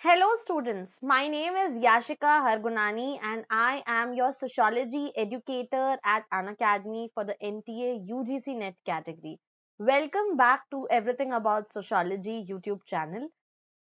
Hello, students. My name is Yashika Hargunani, and I am your sociology educator at Unacademy for the NTA UGC NET category. Welcome back to Everything About Sociology YouTube channel.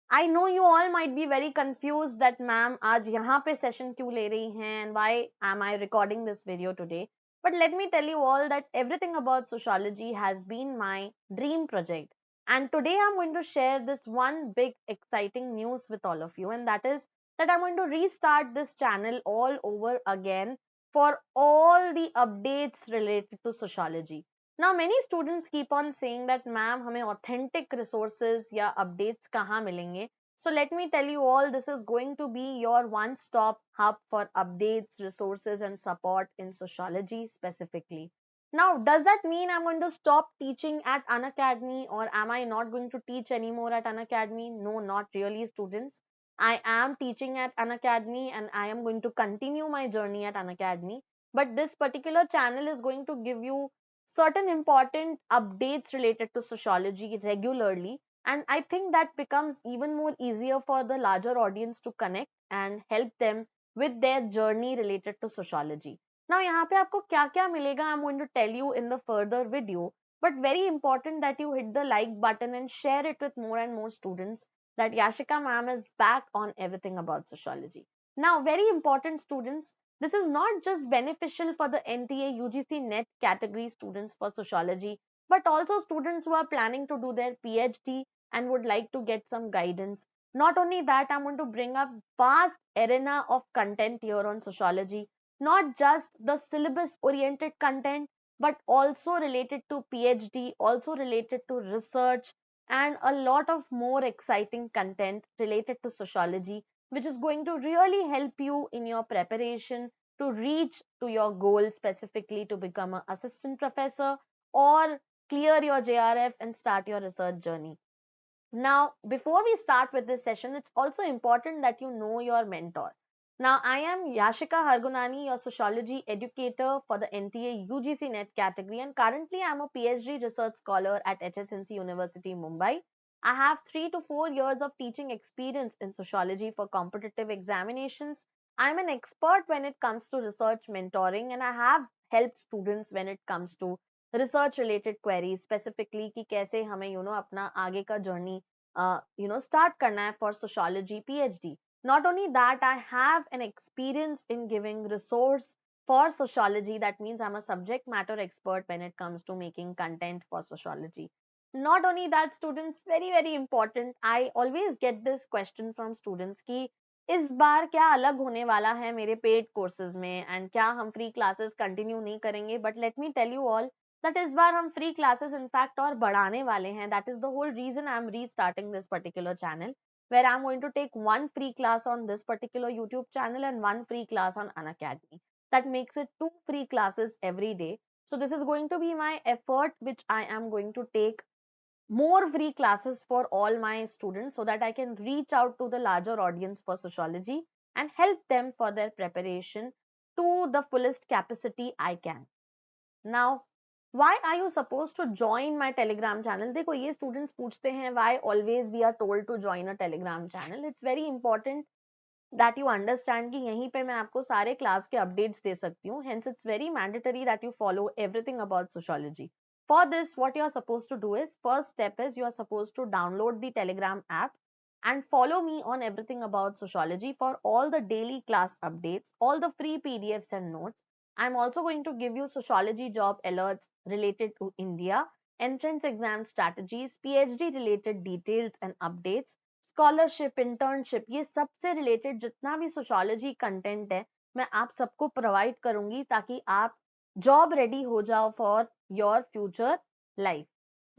I know you all might be very confused that ma'am आज यहाँ पे session क्यों ले रही हैं and why am I recording this video today. But let me tell you all that everything about sociology has been my dream project. And today I'm going to share this one big exciting news with all of you, and that is that I'm going to restart this channel all over again for all the updates related to sociology. Now, many students keep on saying that, ma'am, हमें authentic resources या updates कहाँ मिलेंगे? So let me tell you all, this is going to be your one-stop hub for updates, resources, and support in sociology specifically. Now, does that mean I'm going to stop teaching at Unacademy, or am I not going to teach anymore at Unacademy? No, not really, students. I am teaching at Unacademy and I am going to continue my journey at Unacademy. But this particular channel is going to give you certain important updates related to sociology regularly, and I think that becomes even more easier for the larger audience to connect and help them with their journey related to sociology. Now यहाँ पे आपको क्या क्या मिलेगा, I'm going to tell you in the further video, but very important that you hit the like button and share it with more and more students that Yashika ma'am is back on Everything About Sociology. Now, very important, students, this is not just beneficial for the NTA UGC NET category students for sociology, but also students who are planning to do their PhD and would like to get some guidance. Not only that, I'm going to bring up vast arena of content here on sociology, not just the syllabus oriented content, but also related to PhD, also related to research, and a lot of more exciting content related to sociology, which is going to really help you in your preparation to reach to your goal, specifically to become an assistant professor or clear your JRF and start your research journey. Now, before we start with this session, it's also important that you know your mentor. Now, I am Yashika Hargunani, your sociology educator for the NTA UGC NET category, and currently I'm a PhD research scholar at HSNC University, Mumbai. I have 3 to 4 years of teaching experience in sociology for competitive examinations. I'm an expert when it comes to research mentoring, and I have helped students when it comes to research related queries, specifically कि कैसे हमें अपना आगे का journey start करना है for sociology PhD. Not only that, I have an experience in giving resource for sociology. That means I'm a subject matter expert when it comes to making content for sociology. Not only that, students, very very important, I always get this question from students कि इस बार क्या अलग होने वाला है मेरे paid courses में and क्या हम फ्री क्लासेस कंटिन्यू नहीं करेंगे. But let me tell you all that इस बार हम फ्री क्लासेस इनफैक्ट और बढ़ाने वाले हैं. That is the whole reason I am restarting this particular channel, where I'm going to take one free class on this particular YouTube channel and one free class on Unacademy. That makes it 2 free classes every day. So this is going to be my effort, which I am going to take more free classes for all my students so that I can reach out to the larger audience for sociology and help them for their preparation to the fullest capacity I can. Now, why are you supposed to join my Telegram channel? देखो ये students पूछते हैं why always we are told to join a Telegram channel. It's very important that you understand कि यहीं पे मैं आपको सारे class के updates दे सकती हूँ. Hence, it's very mandatory that you follow everything about sociology. For this, what you are supposed to do is, first step is you are supposed to download the Telegram app and follow me on everything about sociology for all the daily class updates, all the free PDFs and notes. I'm also going to give you sociology job alerts related to India, entrance exam strategies, PhD related details and updates, scholarship, internship, ये सबसे related जितना भी sociology content है मैं आप सबको provide करूंगी ताकि आप जॉब रेडी हो जाओ for your future life.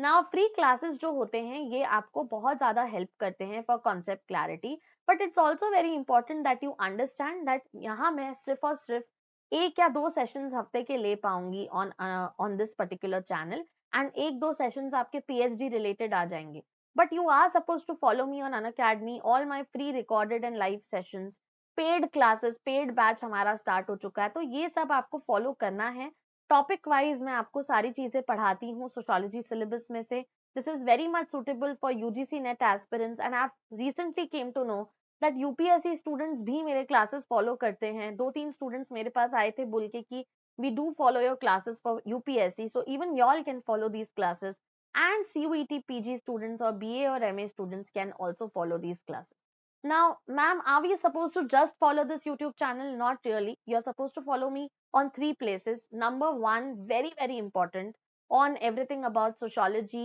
Now free classes जो होते हैं ये आपको बहुत ज्यादा हेल्प करते हैं for concept clarity, but it's also very important that you understand that यहाँ मैं सिर्फ और सिर्फ 1 या 2 सेशंस हफ्ते के ले पाऊंगी on on this particular channel, and 1-2 sessions आपके पीएचडी रिलेटेड आ जाएंगे. But you are supposed to follow me on Unacademy, all my free recorded and live sessions, paid classes, paid batch हमारा start हो चुका है, तो ये सब आपको follow करना है. टॉपिक वाइज मैं आपको सारी चीजें पढ़ाती हूँ सोशोलॉजी सिलेबस में से. This is very much suitable for UGC NET aspirants, and I've recently came to know that UPSC students भी मेरे क्लासेस फॉलो करते हैं. 2-3 स्टूडेंट्स मेरे पास आए थे बोल के कि we do follow your classes for UPSC, so even y'all can follow these classes, and CUET PG students or BA or MA students can also follow these classes. Now, ma'am, are we supposed to just follow this YouTube channel? Not really. You're supposed to follow me on 3 places. Number 1, very, very important, on everything about sociology,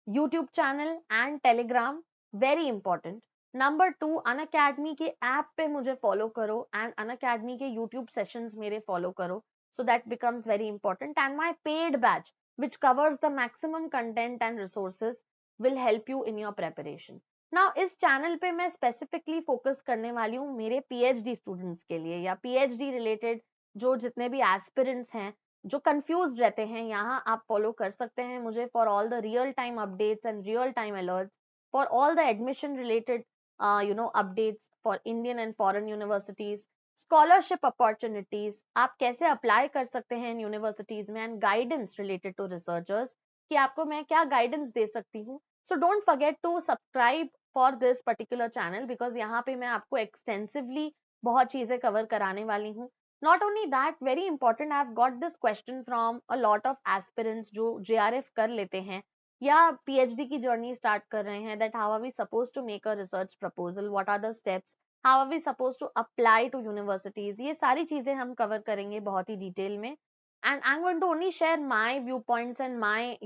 YouTube channel and Telegram. Very important. Number 2, Unacademy के app पे मुझे follow करो and Unacademy के YouTube sessions मेरे follow करो. So that becomes very important. And my paid batch, which covers the maximum content and resources, will help you in your preparation. Now, इस channel पे मैं specifically focus करने वाली हूँ मेरे पीएचडी स्टूडेंट्स के लिए, या पीएचडी रिलेटेड जो जितने भी एस्पिरेंट्स हैं जो कंफ्यूज रहते हैं, यहाँ आप फॉलो कर सकते हैं मुझे for all the real time updates and real time alerts, for all the admission related updates for Indian and foreign universities, scholarship opportunities, आप कैसे अप्लाई कर सकते हैं इन यूनिवर्सिटीज में, and guidance related to researchers कि आपको मैं क्या गाइडेंस दे सकती हूँ. So don't forget to subscribe for this particular channel, because यहाँ पे मैं आपको एक्सटेंसिवली बहुत चीजें कवर कराने वाली हूँ. Not only that, very important, I have got this question from a lot of aspirants जो जेआरएफ कर लेते हैं या पीएचडी की जर्नी स्टार्ट कर रहे हैं, that how are we suppose to make a research proposal, what are the steps, how are we suppose to apply to universities. ये सारी चीजें हम कवर करेंगे बहुत ही डिटेल में. And I am going to only share my viewpoints and my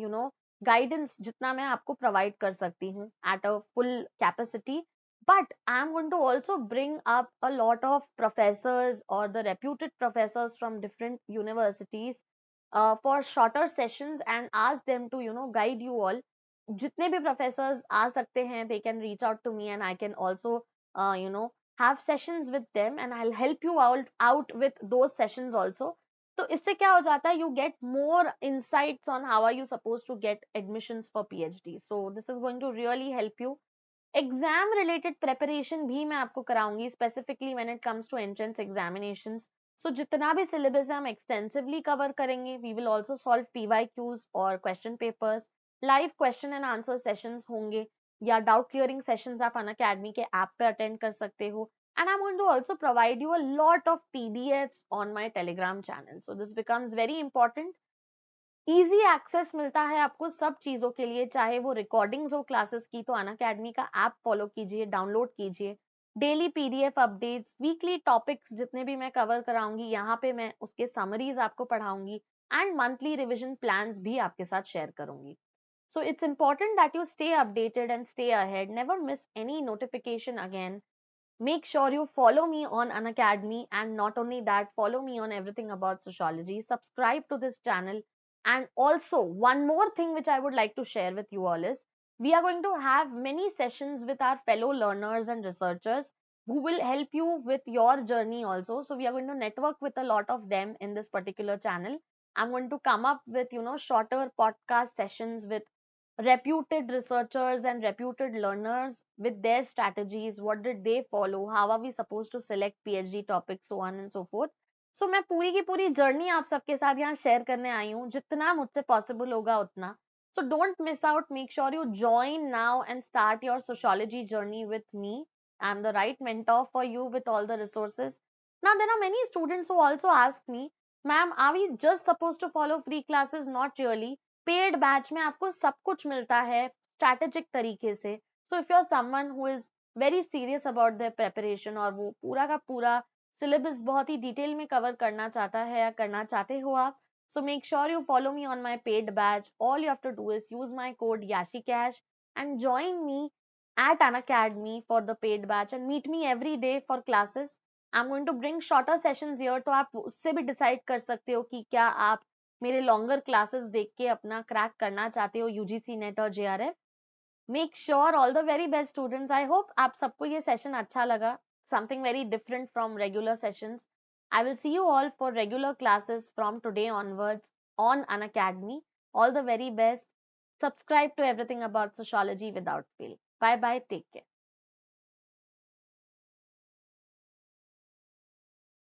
guidance जितना मैं आपको प्रोवाइड कर सकती हूँ at a full capacity. But I'm going to also bring up a lot of professors or the reputed professors from different universities for shorter sessions and ask them to guide you all. जितने भी professors आ सकते हैं, they can reach out to me and I can also have sessions with them and I'll help you out with those sessions also. तो इससे क्या हो जाता है, you get more insights on how are you supposed to get admissions for PhD. So this is going to really help you. Exam related preparation भी मैं आपको कराऊंगी, specifically when it comes to entrance examinations. So जितना भी syllabus है हम extensively cover करेंगे. We will also solve PYQs और question papers. Live question and answer sessions होंगे या डाउट क्लियरिंग सेशंस आप अनअकैडमी के ऐप पे अटेंड कर सकते हो. And I'm going to also provide you a lot of PDFs on my Telegram channel. So this becomes very important. Easy access मिलता है आपको सब चीजों के लिए, चाहे वो रिकॉर्डिंग्स हो क्लासेस की तो अनअकैडमी का ऐप फॉलो कीजिए, डाउनलोड कीजिए. Daily PDF updates, weekly topics जितने भी मैं कवर कराऊंगी यहाँ पे मैं उसके समरीज आपको पढ़ाऊंगी एंड मंथली रिविजन प्लान्स भी आपके साथ शेयर करूंगी. So it's important that you stay updated and stay ahead. Never miss any notification again. Make sure you follow me on Unacademy, and not only that, follow me on everything about sociology. Subscribe to this channel. And also, one more thing which I would like to share with you all is we are going to have many sessions with our fellow learners and researchers who will help you with your journey also. So we are going to network with a lot of them in this particular channel. I'm going to come up with shorter podcast sessions with reputed researchers and reputed learners with their strategies. What did they follow? How are we supposed to select PhD topics, so on and so forth. So मैं पूरी की पूरी journey आप सबके साथ यहाँ share करने आई हूँ, जितना मुझसे पॉसिबल होगा उतना. So don't miss out. Make sure you join now and start your sociology journey with me. I'm the right mentor for you with all the resources. Now there are many students who also ask me, ma'am, are we just supposed to follow free classes? Not really. Paid batch में आपको सब कुछ मिलता है strategic तरीके से. So if you are someone who is very serious about their preparation और वो पूरा का पूरा सिलेबस बहुत ही डिटेल में कवर करना चाहता है या करना चाहते हो आप, so make sure you follow me on my paid batch. All you have to do is use my code YashiCash and join me at Unacademy for the paid batch and meet me every day for classes. I'm going to bring shorter sessions here, तो आप उससे भी decide कर सकते हो कि क्या आप मेरे लॉन्गर क्लासेस देख के अपना क्रैक करना चाहते हो यूजीसी नेट और JRF. Make sure all the very best students. I hope आप सबको ये सेशन अच्छा लगा, something very different from regular sessions. I will see you all for regular classes from today onwards on Unacademy. All the very best. Subscribe to everything about sociology without fail. Bye bye. Take care.